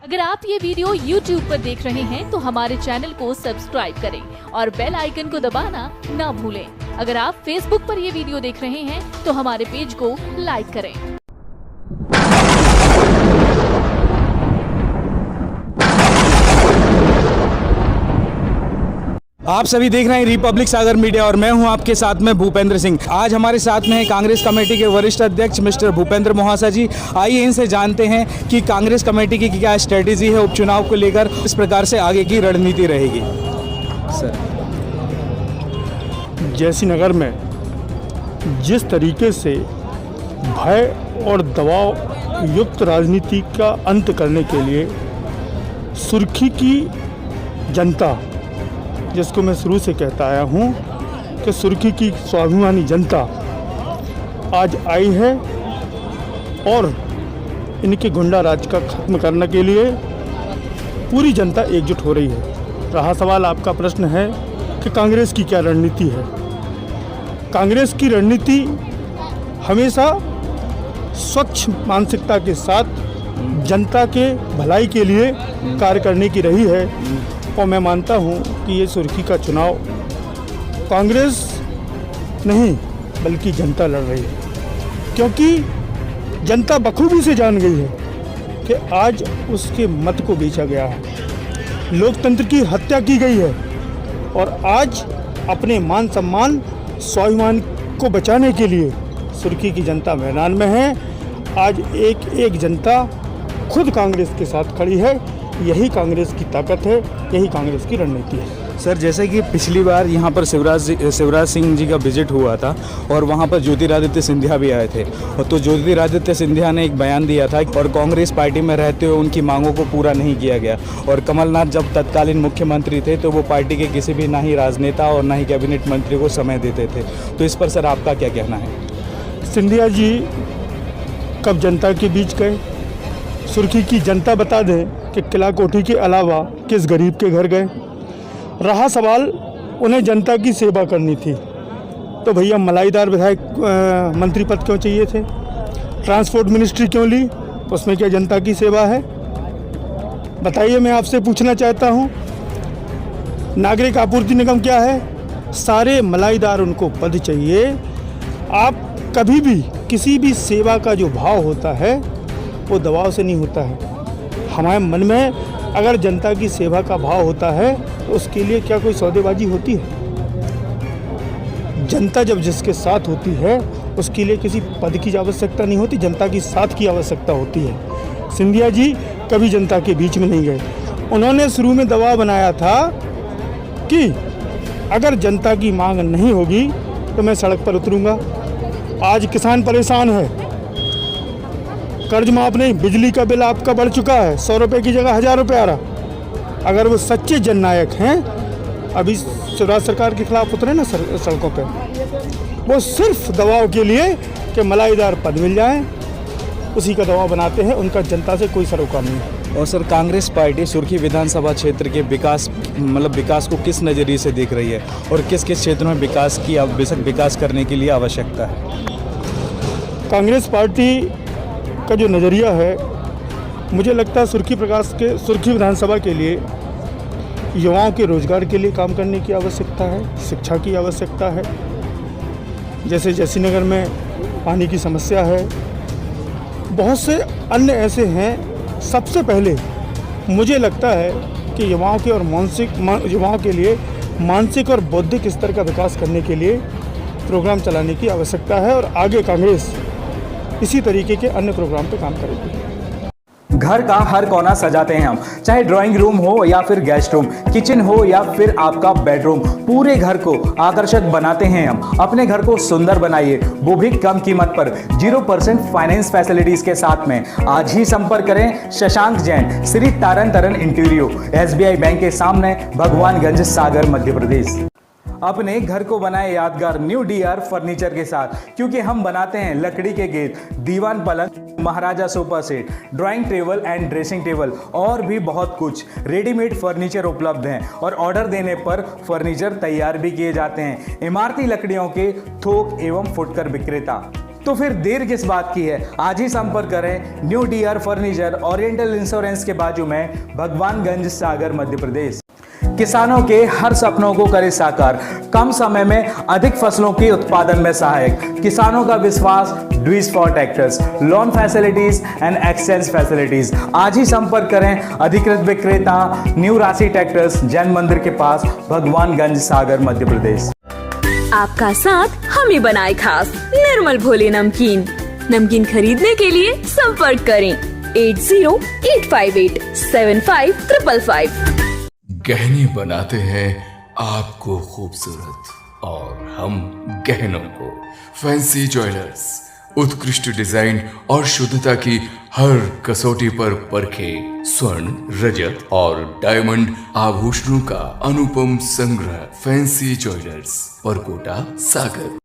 अगर आप ये वीडियो YouTube पर देख रहे हैं तो हमारे चैनल को सब्सक्राइब करें और बेल आइकन को दबाना ना भूलें। अगर आप Facebook पर ये वीडियो देख रहे हैं तो हमारे पेज को लाइक करें। आप सभी देख रहे हैं रिपब्लिक सागर मीडिया और मैं हूं आपके साथ में भूपेंद्र सिंह। आज हमारे साथ में है कांग्रेस कमेटी के वरिष्ठ अध्यक्ष मिस्टर भूपेंद्र मोहासा जी। आइए इनसे जानते हैं कि कांग्रेस कमेटी की क्या स्ट्रेटेजी है उपचुनाव को लेकर, इस प्रकार से आगे की रणनीति रहेगी। सर, जैसी नगर में जिस तरीके से भय और दबाव युक्त राजनीति का अंत करने के लिए सुर्खी की जनता, जिसको मैं शुरू से कहता आया हूँ कि सुर्खी की स्वाभिमानी जनता आज आई है और इनके गुंडा राज का खत्म करने के लिए पूरी जनता एकजुट हो रही है। रहा सवाल आपका प्रश्न है कि कांग्रेस की क्या रणनीति है। कांग्रेस की रणनीति हमेशा स्वच्छ मानसिकता के साथ जनता के भलाई के लिए कार्य करने की रही है और मैं मानता हूं कि ये सुर्खी का चुनाव कांग्रेस नहीं बल्कि जनता लड़ रही है, क्योंकि जनता बखूबी से जान गई है कि आज उसके मत को बेचा गया है, लोकतंत्र की हत्या की गई है और आज अपने मान सम्मान स्वाभिमान को बचाने के लिए सुर्खी की जनता मैदान में है। आज एक एक जनता खुद कांग्रेस के साथ खड़ी है। यही कांग्रेस की ताकत है, यही कांग्रेस की रणनीति है। सर, जैसे कि पिछली बार यहाँ पर शिवराज सिंह जी का विजिट हुआ था और वहाँ पर ज्योतिरादित्य सिंधिया भी आए थे, और तो ज्योतिरादित्य सिंधिया ने एक बयान दिया था और कांग्रेस पार्टी में रहते हुए उनकी मांगों को पूरा नहीं किया गया। और कमलनाथ जब तत्कालीन मुख्यमंत्री थे तो वो पार्टी के किसी भी ना ही राजनेता और ना ही कैबिनेट मंत्री को समय देते थे। तो इस पर सर आपका क्या कहना है? सिंधिया जी कब जनता के बीच गए? सुर्खी की जनता बता दें कि किला कोठी के अलावा किस गरीब के घर गए। रहा सवाल उन्हें जनता की सेवा करनी थी तो भैया मलाईदार विधायक मंत्री पद क्यों चाहिए थे? ट्रांसपोर्ट मिनिस्ट्री क्यों ली? उसमें क्या जनता की सेवा है? बताइए, मैं आपसे पूछना चाहता हूँ। नागरिक आपूर्ति निगम क्या है? सारे मलाईदार उनको पद चाहिए। आप कभी भी किसी भी सेवा का जो भाव होता है वो दबाव से नहीं होता है। हमारे मन में अगर जनता की सेवा का भाव होता है तो उसके लिए क्या कोई सौदेबाजी होती है? जनता जब जिसके साथ होती है उसके लिए किसी पद की आवश्यकता नहीं होती, जनता की साथ की आवश्यकता होती है। सिंधिया जी कभी जनता के बीच में नहीं गए। उन्होंने शुरू में दबाव बनाया था कि अगर जनता की मांग नहीं होगी तो मैं सड़क पर उतरूंगा। आज किसान परेशान है, कर्ज माफ नहीं, बिजली का बिल आपका बढ़ चुका है, 100 रुपये की जगह 1000 रुपये आ रहा। अगर वो सच्चे जननायक हैं, अभी शिवराज सरकार के खिलाफ उतरे ना सड़कों पे, वो सिर्फ दबाव के लिए कि मलाईदार पद मिल जाए, उसी का दबाव बनाते हैं। उनका जनता से कोई सरोकार नहीं है। और सर, कांग्रेस पार्टी सुर्खी विधानसभा क्षेत्र के विकास को किस नज़रिए से देख रही है और किस किस क्षेत्रों में विकास करने के लिए आवश्यकता है? कांग्रेस पार्टी का जो नज़रिया है, मुझे लगता है सुर्खी विधानसभा के लिए युवाओं के रोजगार के लिए काम करने की आवश्यकता है, शिक्षा की आवश्यकता है। जैसे जयसीनगर में पानी की समस्या है, बहुत से अन्य ऐसे हैं। सबसे पहले मुझे लगता है कि युवाओं के लिए मानसिक और बौद्धिक स्तर का विकास करने के लिए प्रोग्राम चलाने की आवश्यकता है और आगे कांग्रेस इसी तरीके के अन्य प्रोग्राम पे काम करेगी। घर का हर कोना सजाते हैं हम, चाहे ड्राइंग रूम हो या फिर गेस्ट रूम, किचन हो या फिर आपका बेडरूम, पूरे घर को आकर्षक बनाते हैं हम। अपने घर को सुंदर बनाइए, वो भी कम कीमत पर 0% फाइनेंस फैसिलिटीज के साथ में। आज ही संपर्क करें शशांक जैन, श्री तारन इंटीरियो, SBI बैंक के सामने, भगवानगंज, सागर, मध्य प्रदेश। अपने घर को बनाए यादगार न्यू DR फर्नीचर के साथ, क्योंकि हम बनाते हैं लकड़ी के गेट, दीवान पलंग, Maharaja sofa set, drawing table and dressing table और भी बहुत कुछ रेडीमेड फर्नीचर उपलब्ध हैं और ऑर्डर देने पर फर्नीचर तैयार भी किए जाते हैं। इमारती लकड़ियों के थोक एवं फुटकर विक्रेता। तो फिर देर किस बात की है, आज ही संपर्क करें new DR furniture Oriental Insurance के बाजू में, भगवानगंज, सागर, मध्य प्रदेश। किसानों के हर सपनों को करे साकार, कम समय में अधिक फसलों के उत्पादन में सहायक, किसानों का विश्वास dues for tractors, loan facilities and exchange facilities. आज ही संपर्क करें अधिकृत विक्रेता न्यू राशि ट्रैक्टर्स, जैन मंदिर के पास, भगवानगंज, सागर, मध्य प्रदेश। आपका साथ हमें बनाए खास निर्मल भोले नमकीन। नमकीन खरीदने के लिए संपर्क करें 8085875555। गहने बनाते हैं आपको खूबसूरत और हम गहनों को। फैंसी ज्वेलर्स उत्कृष्ट डिजाइन और शुद्धता की हर कसौटी पर परखे स्वर्ण, रजत और डायमंड आभूषणों का अनुपम संग्रह। फैंसी ज्वेलर्स, परकोटा, सागर।